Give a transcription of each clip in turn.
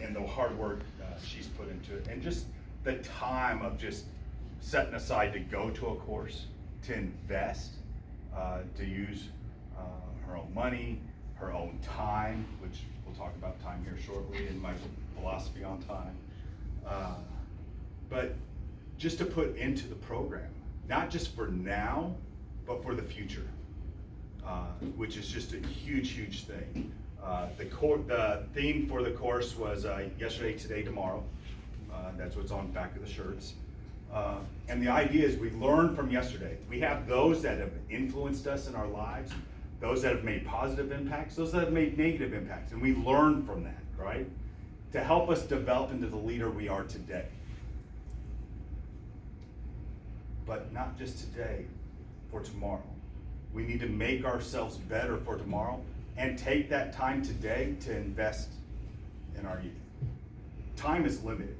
and the hard work she's put into it, and just the time of just setting aside to go to a course, to invest, to use her own money, her own time, which we'll talk about time here shortly in my philosophy on time. But just to put into the program, not just for now, but for the future, which is just a huge, huge thing. The theme for the course was yesterday, today, tomorrow. That's what's on the back of the shirts. And the idea is we learn from yesterday. We have those that have influenced us in our lives, those that have made positive impacts, those that have made negative impacts, and we learn from that, right? To help us develop into the leader we are today. But not just today, for tomorrow. We need to make ourselves better for tomorrow and take that time today to invest in our youth. Time is limited.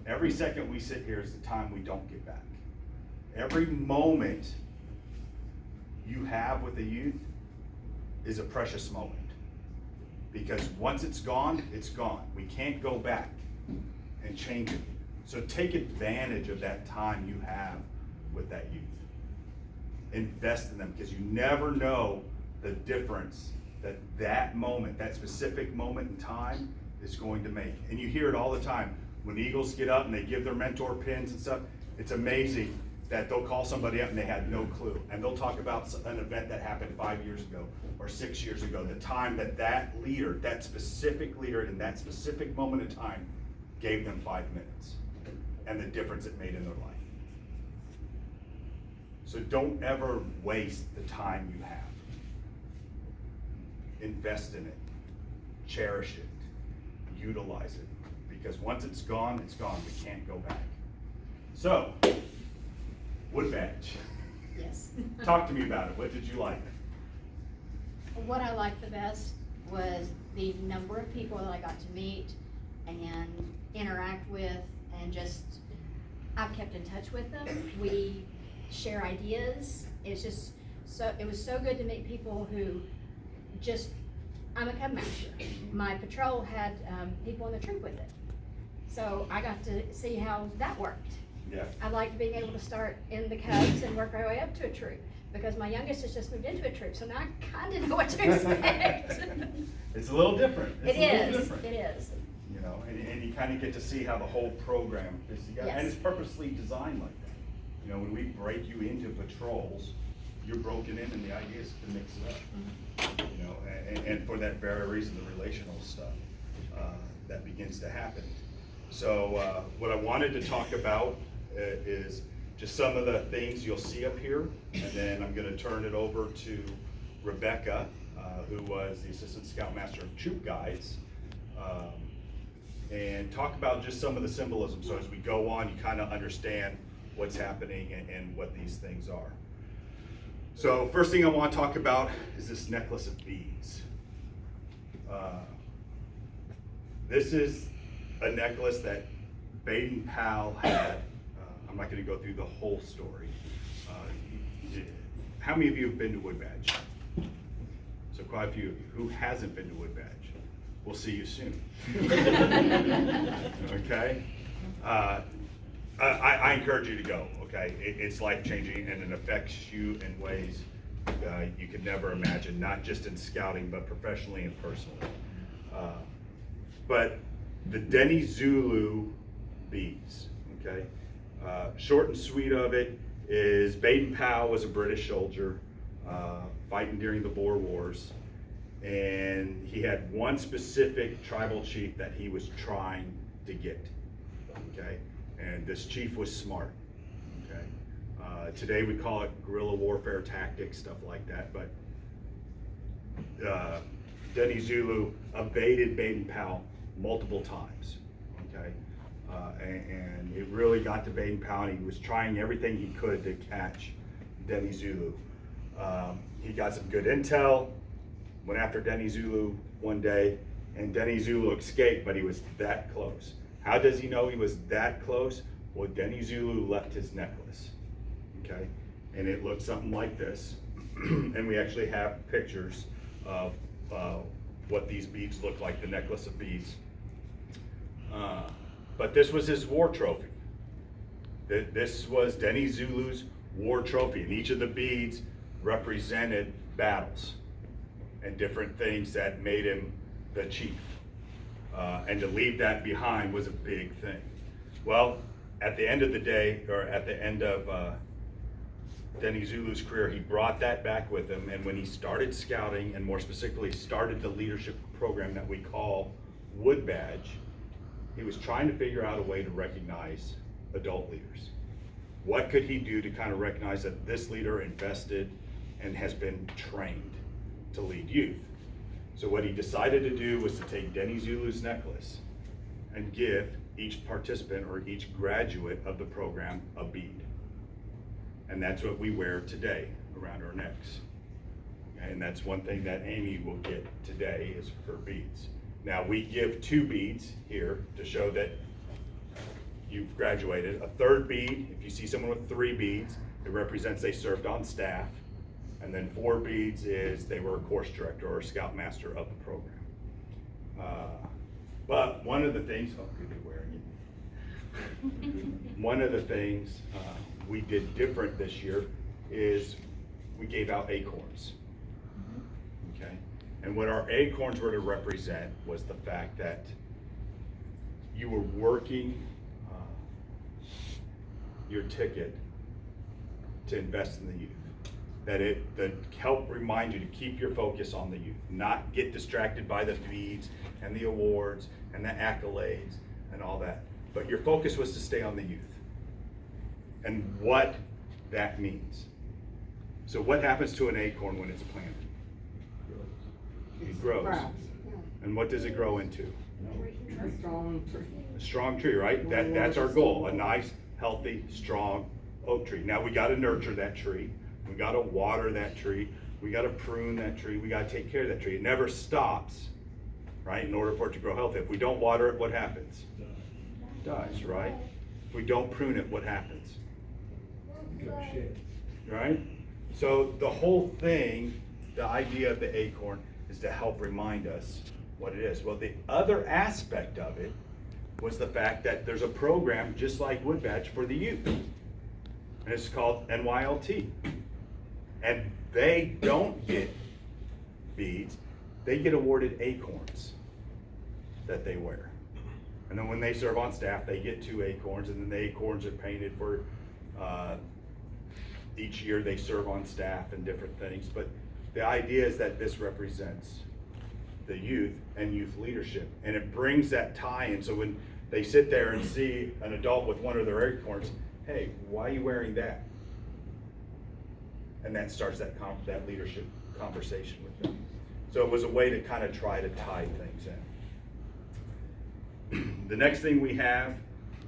Every second we sit here is the time we don't get back. Every moment you have with the youth is a precious moment. Because once it's gone, it's gone. We can't go back and change it. So take advantage of that time you have with that youth. Invest in them, because you never know the difference that moment, that specific moment in time is going to make. And you hear it all the time. When Eagles get up and they give their mentor pins and stuff, it's amazing that they'll call somebody up and they had no clue. And they'll talk about an event that happened 5 years ago or 6 years ago, the time that leader, that specific leader in that specific moment in time gave them 5 minutes and the difference it made in their life. So don't ever waste the time you have. Invest in it, cherish it, utilize it, because once it's gone, it's gone. We can't go back. So, wood badge. Yes. Talk to me about it. What did you like? What I liked the best was the number of people that I got to meet and interact with, and just, I've kept in touch with them. We share ideas. It's just it was so good to meet people who just, I'm a cub master. My patrol had people in the troop with it. So I got to see how that worked. Yeah. I liked being able to start in the cubs and work my way up to a troop, because my youngest has just moved into a troop, so now I kind of know what to expect. It's a little different. It's a little different. It is. You know, and you kind of get to see how the whole program is together. Yes. And it's purposely designed like that. You know, when we break you into patrols, you're broken in, and the idea is to mix it up. Mm-hmm. You know, and for that very reason, the relational stuff that begins to happen. So what I wanted to talk about is just some of the things you'll see up here, and then I'm going to turn it over to Rebecca, who was the Assistant Scoutmaster of Troop Guides, and talk about just some of the symbolism. So as we go on, you kind of understand what's happening and what these things are. So first thing I want to talk about is this necklace of beads. This is a necklace that Baden Powell had. I'm not going to go through the whole story. How many of you have been to Wood Badge? So quite a few of you. Who hasn't been to Wood Badge? We'll see you soon. Okay? I encourage you to go, okay? It's life-changing, and it affects you in ways you could never imagine, not just in scouting, but professionally and personally. But the Denny Zulu beads, okay? Short and sweet of it is Baden Powell was a British soldier fighting during the Boer Wars, and he had one specific tribal chief that he was trying to get, okay? And this chief was smart, okay? Today we call it guerrilla warfare tactics, stuff like that, but Denny Zulu evaded Baden Powell multiple times, okay? And it really got to Baden Powell, and he was trying everything he could to catch Denny Zulu. He got some good intel, went after Denny Zulu one day, and Denny Zulu escaped, but he was that close. How does he know he was that close? Well, Denny Zulu left his necklace, okay? And it looked something like this. And we actually have pictures of what these beads look like, the necklace of beads. But this was his war trophy. This was Denny Zulu's war trophy, and each of the beads represented battles and different things that made him the chief. And to leave that behind was a big thing. Well, at the end of the day, or at the end of Denny Zulu's career, he brought that back with him, and when he started scouting, and more specifically started the leadership program that we call Wood Badge, he was trying to figure out a way to recognize adult leaders. What could he do to kind of recognize that this leader invested and has been trained to lead youth? So what he decided to do was to take Denny Zulu's necklace and give each participant or each graduate of the program a bead. And that's what we wear today around our necks. And that's one thing that Amy will get today is her beads. Now we give 2 beads here to show that you've graduated. A third bead, if you see someone with 3 beads, it represents they served on staff. And then 4 beads is they were a course director or a scoutmaster of the program. But one of the things, oh, good, you're wearing it. One of the things we did different this year is we gave out acorns. Okay, and what our acorns were to represent was the fact that you were working your ticket to invest in the youth. That help remind you to keep your focus on the youth, not get distracted by the beads and the awards and the accolades and all that. But your focus was to stay on the youth and what that means. So what happens to an acorn when it's planted? It grows. And what does it grow into? A strong tree. A strong tree, right? That's our goal, a nice, healthy, strong oak tree. Now we gotta nurture that tree. We gotta water that tree. We gotta prune that tree. We gotta take care of that tree. It never stops, right? In order for it to grow healthy. If we don't water it, what happens? It dies, right? If we don't prune it, what happens? Right? So the whole thing, the idea of the acorn is to help remind us what it is. Well, the other aspect of it was the fact that there's a program just like Wood Badge for the youth. And it's called NYLT. And they don't get beads, they get awarded acorns that they wear. And then when they serve on staff, they get 2 acorns, and then the acorns are painted for each year they serve on staff and different things. But the idea is that this represents the youth and youth leadership, and it brings that tie in. So when they sit there and see an adult with one of their acorns, hey, why are you wearing that? And that starts that leadership conversation with them. So it was a way to kind of try to tie things in. The next thing we have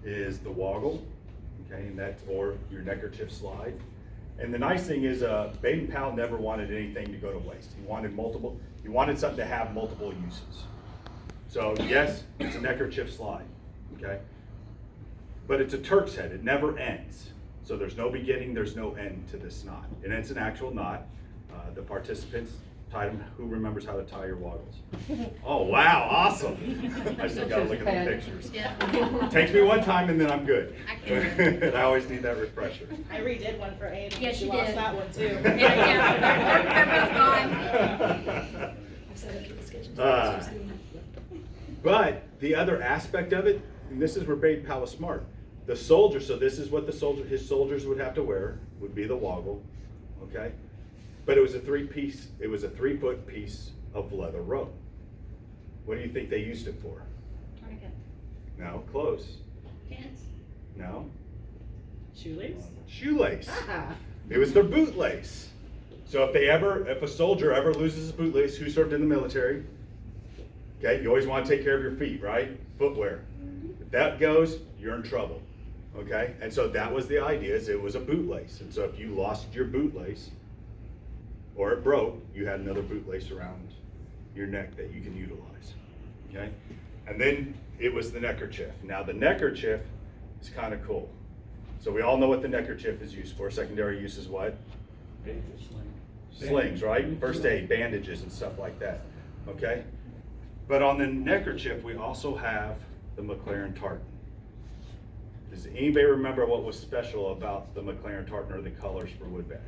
is the woggle, okay, and that's, or your neckerchief slide. And the nice thing is, Baden-Powell never wanted anything to go to waste. He wanted something to have multiple uses. So yes, it's a neckerchief slide, okay? But it's a Turk's head, it never ends. So there's no beginning, there's no end to this knot. And it's an actual knot. The participants tied them. Who remembers how to tie your waggles? Oh, wow, awesome. I still gotta look at the pictures. Yeah. Takes me one time and then I'm good. I can't. And I always need that refresher. I redid one for Aiden. Yes, she you lost did. that one too. Yeah, But the other aspect of it, and this is where Baden-Powell was smart. The soldier, so this is what his soldiers would have to wear, would be the woggle, okay? But it was a 3-foot piece of leather rope. What do you think they used it for? Tourniquet. No, close. Pants. No, Shoelace? shoelace. Ah. It was their bootlace. So if a soldier ever loses his bootlace, who served in the military? Okay, you always want to take care of your feet, right? Footwear. If that goes, you're in trouble. Okay, and so that was the idea, is it was a bootlace. And so if you lost your bootlace, or it broke, you had another bootlace around your neck that you can utilize. Okay, and then it was the neckerchief. Now the neckerchief is kind of cool. So we all know what the neckerchief is used for. Secondary use is what? Slings, right? First aid, bandages and stuff like that. Okay, But on the neckerchief, we also have the McLaren tartan. Does anybody remember what was special about the McLaren tartan or the colors for Wood Badge?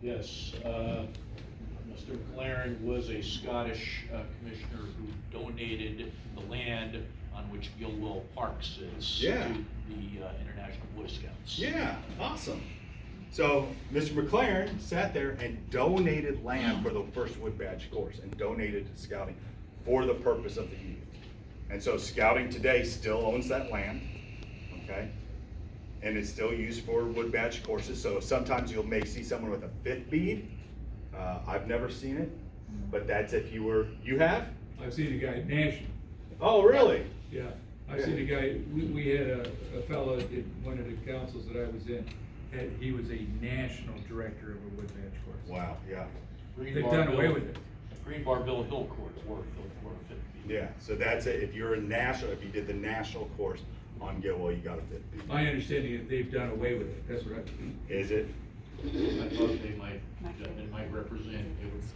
Yes, Mr. McLaren was a Scottish commissioner who donated the land on which Gilwell Park sits Yeah. to the International Boy Scouts. Yeah, awesome. So Mr. McLaren sat there and donated land for the first Wood Badge course and donated to scouting for the purpose of the youth. And so scouting today still owns that land, okay? And it's still used for Wood Badge courses. So sometimes you'll may see someone with a 5th bead. I've never seen it, but that's if you have? I've seen a guy national, Oh, really? yeah. I've seen a guy, we had a fellow in one of the councils that I was in, he was a national director of a Wood Badge course. Wow, yeah. Green They've Bar done away Bill- with it. Green Bar Bill Hill Court were a 50. Yeah, so that's it. If you're a national, if you did the national course on Gilwell, you got a 5th bead. My understanding is they've done away with it, that's what I, Is it? I thought they might represent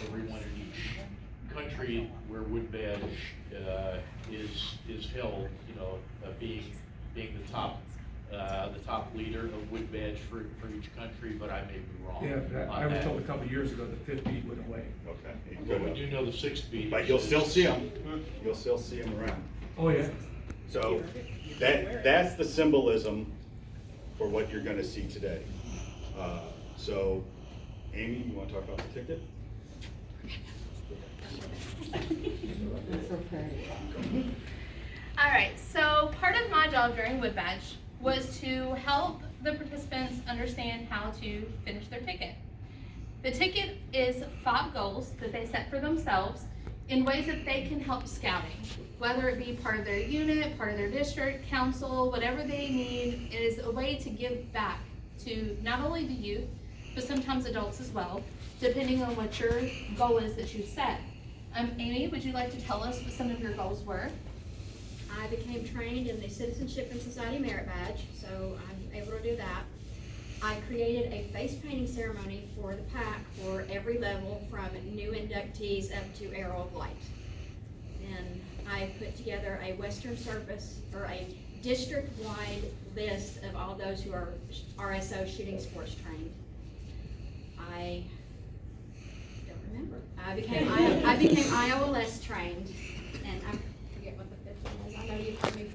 everyone in each country where Wood Badge is held, being the top leader of Wood Badge for each country, but I may be wrong. yeah, I on was that. told a couple of years ago the 5th bead went away. Okay. you But could we have. do know the 6th bead. But you'll still see them. You'll still see them around. Oh, yeah. So that's the symbolism for what you're gonna see today. So Amy, you wanna talk about the ticket? It's okay. All right, so part of my job during Wood Badge was to help the participants understand how to finish their ticket. The ticket is 5 goals that they set for themselves in ways that they can help scouting, whether it be part of their unit, part of their district, council, whatever they need is a way to give back to not only the youth, but sometimes adults as well, depending on what your goal is that you've set. Amy, would you like to tell us what some of your goals were? I became trained in the Citizenship and Society Merit Badge, so I'm able to do that. I created a face painting ceremony for the pack for every level from new inductees up to Arrow of Light. And I put together a Western Service, or a district-wide list of all those who are RSO shooting sports trained. I don't remember. I became IOLS trained, and I forget what the 5th one was. I know you've heard me.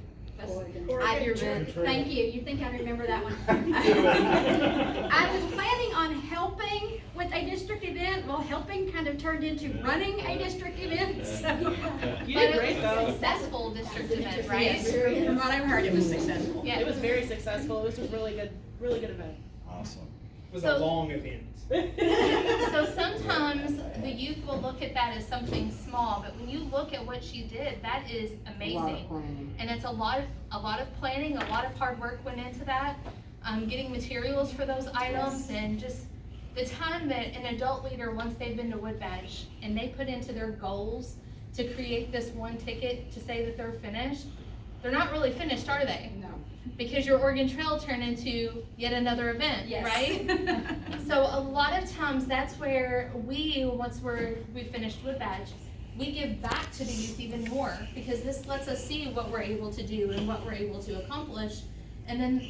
Thank you. You think I remember that one? I was planning on helping with a district event. Well, helping kind of turned into running a district event. So. You But did great it was though. a successful district event, right? Yes, from what I've heard, it was successful. Yeah. It was very successful. It was a really good event. Awesome. It was So- a long event. So sometimes the youth will look at that as something small, but when you look at what she did, that is A lot of amazing. planning. And it's a lot of planning, a lot of hard work went into that. Getting materials for those items and just the time that an adult leader, once they've been to Wood Badge and they put into their goals to create this one ticket to say that they're finished, they're not really finished, are they? No. Because your Oregon Trail turned into yet another event, Yes. right? So a lot of times that's where once we finished Wood Badge, we give back to the youth even more because this lets us see what we're able to do and what we're able to accomplish. And then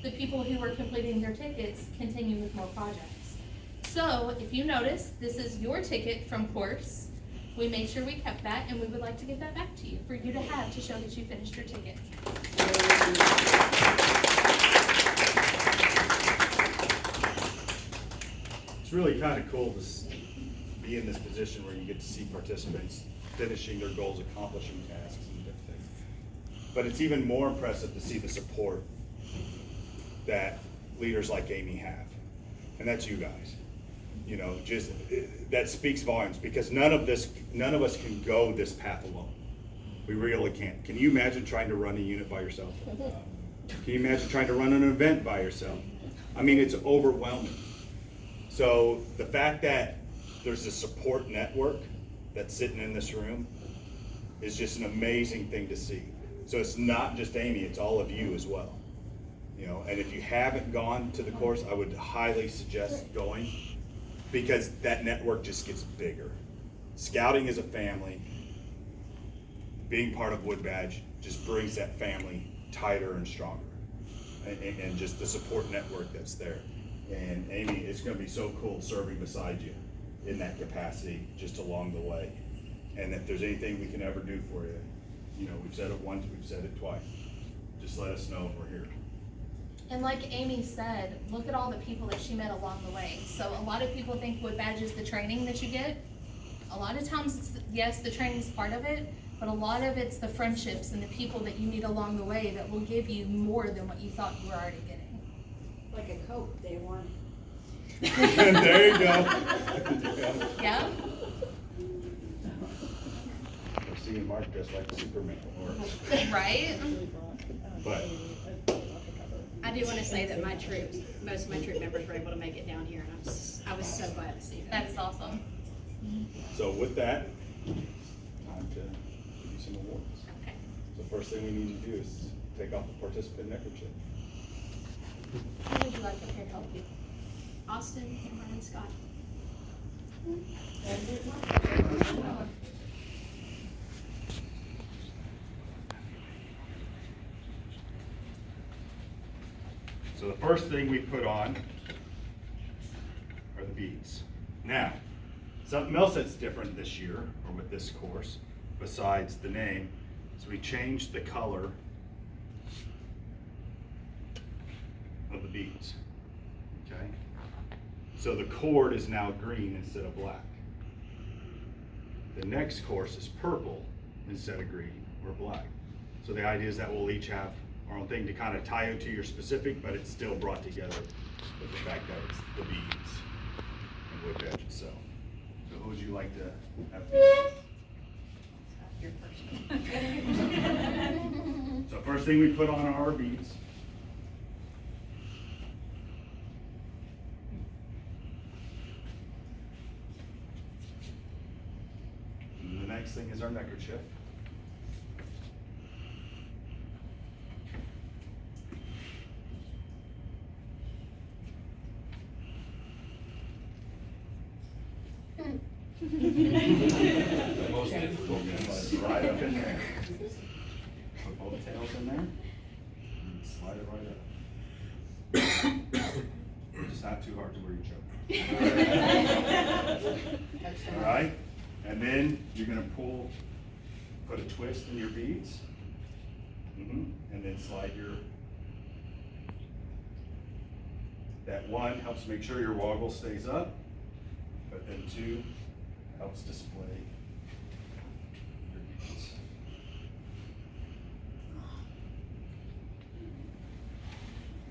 the people who are completing their tickets continue with more projects. So if you notice, this is your ticket from course. We made sure we kept that and we would like to give that back to you for you to have to show that you finished your ticket. It's really kind of cool to be in this position where you get to see participants finishing their goals, accomplishing tasks and different things. But it's even more impressive to see the support that leaders like Amy have. And that's you guys. That speaks volumes because none of us can go this path alone. We really can't. Can you imagine trying to run a unit by yourself? Can you imagine trying to run an event by yourself? I mean, it's overwhelming. So the fact that there's a support network that's sitting in this room is just an amazing thing to see. So it's not just Amy, it's all of you as well. And if you haven't gone to the course, I would highly suggest going because that network just gets bigger. Scouting is a family. Being part of Wood Badge just brings that family tighter and stronger. And just the support network that's there. And Amy, it's gonna be so cool serving beside you in that capacity, just along the way. And if there's anything we can ever do for you, you know, we've said it once, we've said it twice. Just let us know we're here. And like Amy said, look at all the people that she met along the way. So a lot of people think Wood Badge is the training that you get. A lot of times, yes, the training is part of it, but a lot of it's the friendships and the people that you meet along the way that will give you more than what you thought you were already getting. Like a Coke, day one. There you go. Yeah? We're seeing Mark dressed like Superman, Right? but I do want to say that my troops, most of my troop members were able to make it down here, and I was so glad to see That that. is awesome. so with that, time to give you some awards. Okay. So first thing we need to do is take off the participant neckerchief. Who would you like up here to help you? Austin, Cameron, and Scott. So the first thing we put on are the beads. Now, something else that's different this year, or with this course, besides the name, is we changed the color of the beads, okay? So the cord is now green instead of black. The next course is purple instead of green or black. So the idea is that we'll each have our own thing to kind of tie it to your specific, but it's still brought together with the fact that it's the beads and Wood Badge itself. So who would you like to have? Your first. So first thing we put on are our beads. And the next thing is our neckerchief. Most difficult. Right up in there. Put both tails in there. And slide it right up. It's not too hard to wear your choker. All right, and then you're gonna put a twist in your beads. And then slide that one helps make sure your woggle stays up, but then two helps display your beads.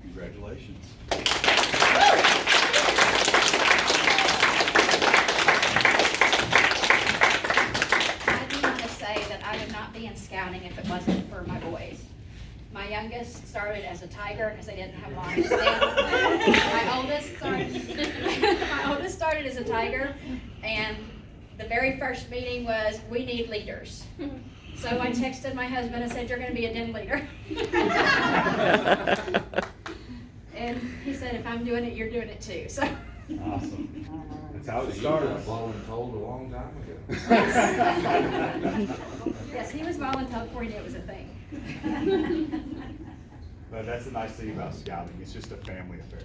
Congratulations. I do want to say that I would not be in scouting if it wasn't for my boys. My youngest started as a tiger because they didn't have long sleeve. My oldest started as a tiger, and the very first meeting was, we need leaders. So I texted my husband and said, you're gonna be a den leader. And he said, if I'm doing it, you're doing it too, so. Awesome. That's how it You started. got voluntold a long time ago. Yes, he was volunteered before he knew it was a thing. But that's the nice thing about scouting, it's just a family affair.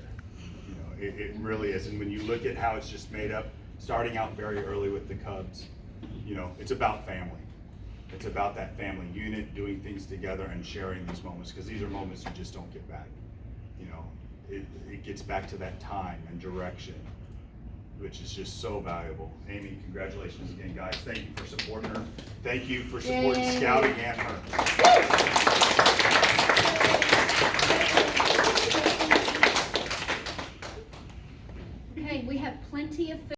You know, it really is, and when you look at how it's just made up, starting out very early with the Cubs, you know, it's about family. It's about that family unit, doing things together and sharing these moments, because these are moments you just don't get back. You know, it gets back to that time and direction, which is just so valuable. Amy, congratulations again, guys. Thank you for supporting her. Thank you for supporting Yay. scouting and her.